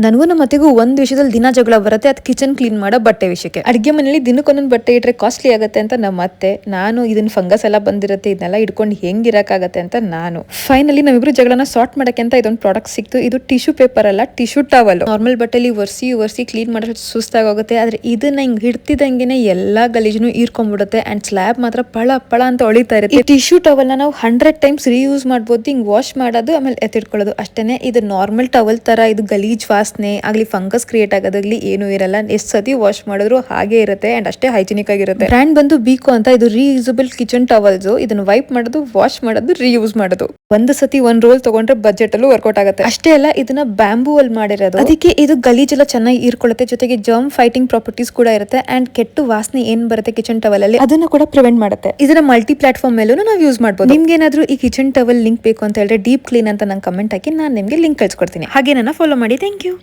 ನನಗೂ ನಮ್ಮ ಅತ್ತೆಗೂ ಒಂದು ವಿಷಯದಲ್ಲಿ ದಿನ ಜಗಳ ಬರುತ್ತೆ, ಅದು ಕಿಚನ್ ಕ್ಲೀನ್ ಮಾಡೋ ಬಟ್ಟೆ ವಿಷಯಕ್ಕೆ. ಅಡುಗೆ ಮನೆಯಲ್ಲಿ ದಿನಕ್ಕೊಂದೊಂದು ಬಟ್ಟೆ ಇಟ್ರೆ ಕಾಸ್ಟ್ಲಿ ಆಗುತ್ತೆ ಅಂತ ನಮ್ಮ ಅತ್ತೆ, ನಾನು ಇದನ್ನ ಫಂಗಸ್ ಎಲ್ಲ ಬಂದಿರುತ್ತೆ ಇದನ್ನೆಲ್ಲ ಇಟ್ಕೊಂಡು ಹೆಂಗಿರಕ್ಕಾಗತ್ತೆ ಅಂತ ನಾನು. ಫೈನಲಿ ನಾವಿಬ್ರು ಜಗಳನ ಸಾರ್ಟ್ ಮಾಡಕ್ಕೆ ಅಂತ ಇದೊಂದು ಪ್ರಾಡಕ್ಟ್ ಸಿಕ್ತು. ಇದು ಟಿಶ್ಯೂ ಪೇಪರ್ ಅಲ್ಲ, ಟಿಶ್ಯೂ ಟವಲ್. ನಾರ್ಮಲ್ ಬಟ್ಟೆಲಿ ಒರ್ಸಿ ಕ್ಲೀನ್ ಮಾಡೋಷ್ಟು ಸುಸ್ತಾಗೋಗುತ್ತೆ, ಆದ್ರೆ ಇದನ್ನ ಹಿಂಗ್ ಹಿಡ್ತಿದಂಗೆನೆ ಎಲ್ಲಾ ಗಲೀಜನ್ನು ಹೀರ್ಕೊಂಡ್ಬಿಡುತ್ತೆ ಅಂಡ್ ಸ್ಲ್ಯಾಬ್ ಮಾತ್ರ ಪಳ ಅಂತ ಹೊಳಿತಾ ಇರುತ್ತೆ. ಈ ಟಿಶ್ಯೂ ಟವಲ್ ನಾವು 100 ಟೈಮ್ಸ್ ರೀಯೂಸ್ ಮಾಡ್ಬೋದು. ಹಿಂಗ್ ವಾಶ್ ಮಾಡೋದು ಆಮೇಲೆ ಎತ್ತಿಟ್ಕೊಳ್ಳೋದು ಅಷ್ಟೇನೆ. ಇದು ನಾರ್ಮಲ್ ಟವಲ್ ತರ ಇದು ಗಲೀಜ್ ವಾಸನೆ ಆಗ್ಲಿ ಫಂಗಸ್ ಕ್ರಿಯೇಟ್ ಆಗೋದಾಗ್ಲಿ ಏನು ಇರಲ್ಲ. ಎಷ್ಟು ಸತಿ ವಾಶ್ ಮಾಡಿದ್ರು ಹಾಗೆ ಇರುತ್ತೆ ಅಂಡ್ ಅಷ್ಟೇ ಹೈಜಿನಿಕ್ ಆಗಿರುತ್ತೆ. ಬ್ರ್ಯಾಂಡ್ ಬಂದು ಬೀಕೋ ಅಂತ. ಇದು ರೀಯೂಸಬಲ್ ಕಿಚನ್ ಟವಲ್ಸ್. ಇದನ್ನ ವೈಪ್ ಮಾಡೋದು, ವಾಶ್ ಮಾಡೋದು, ರೀಯೂಸ್ ಮಾಡೋದು. ಒಂದು ಸತಿ ಒಂದ್ ರೋಲ್ ತಗೊಂಡ್ರೆ ಬಜೆಟ್ ಅಲ್ಲೂ ವರ್ಕೌಟ್ ಆಗುತ್ತೆ. ಅಷ್ಟೇ ಅಲ್ಲ, ಇದನ್ನ ಬ್ಯಾಂಬೂ ಅಲ್ಲಿ ಮಾಡಿರೋದು, ಅದಕ್ಕೆ ಇದು ಗಲೀಜೆಲ್ಲ ಚೆನ್ನಾಗಿ ಹೀರ್ಕೊಳ್ಳುತ್ತೆ. ಜೊತೆಗೆ ಜರ್ಮ್ ಫೈಟಿಂಗ್ ಪ್ರಾಪರ್ಟೀಸ್ ಕೂಡ ಇರುತ್ತೆ ಅಂಡ್ ಕೆಟ್ಟು ವಾಸನೆ ಏನ್ ಬರುತ್ತೆ ಕಿಚನ್ ಟವಲ್ ಅಲ್ಲಿ ಅದನ್ನ ಕೂಡ ಪ್ರಿವೆಂಟ್ ಮಾಡುತ್ತೆ. ಇದನ್ನ ಮಲ್ಟಿ ಪ್ಲಾಟ್ಫಾರ್ಮ್ ಮೇಲೂ ನಾವು ಯೂಸ್ ಮಾಡಬಹುದು. ನಿಮ್ಗೆ ಏನಾದ್ರೂ ಈ ಕಿಚನ್ ಟವಲ್ ಲಿಂಕ್ ಬೇಕು ಅಂತ ಹೇಳಿದ್ರೆ ಡೀಪ್ ಕ್ಲೀನ್ ಅಂತ ನಂಗೆ ಕಮೆಂಟ್ ಹಾಕಿ, ನಾನು ನಿಮ್ಗೆ ಲಿಂಕ್ ಕಳ್ಸಿಕೊಡ್ತೀನಿ. ಹಾಗೆ ನನ್ನ ಫಾಲೋ ಮಾಡಿ. Thank you.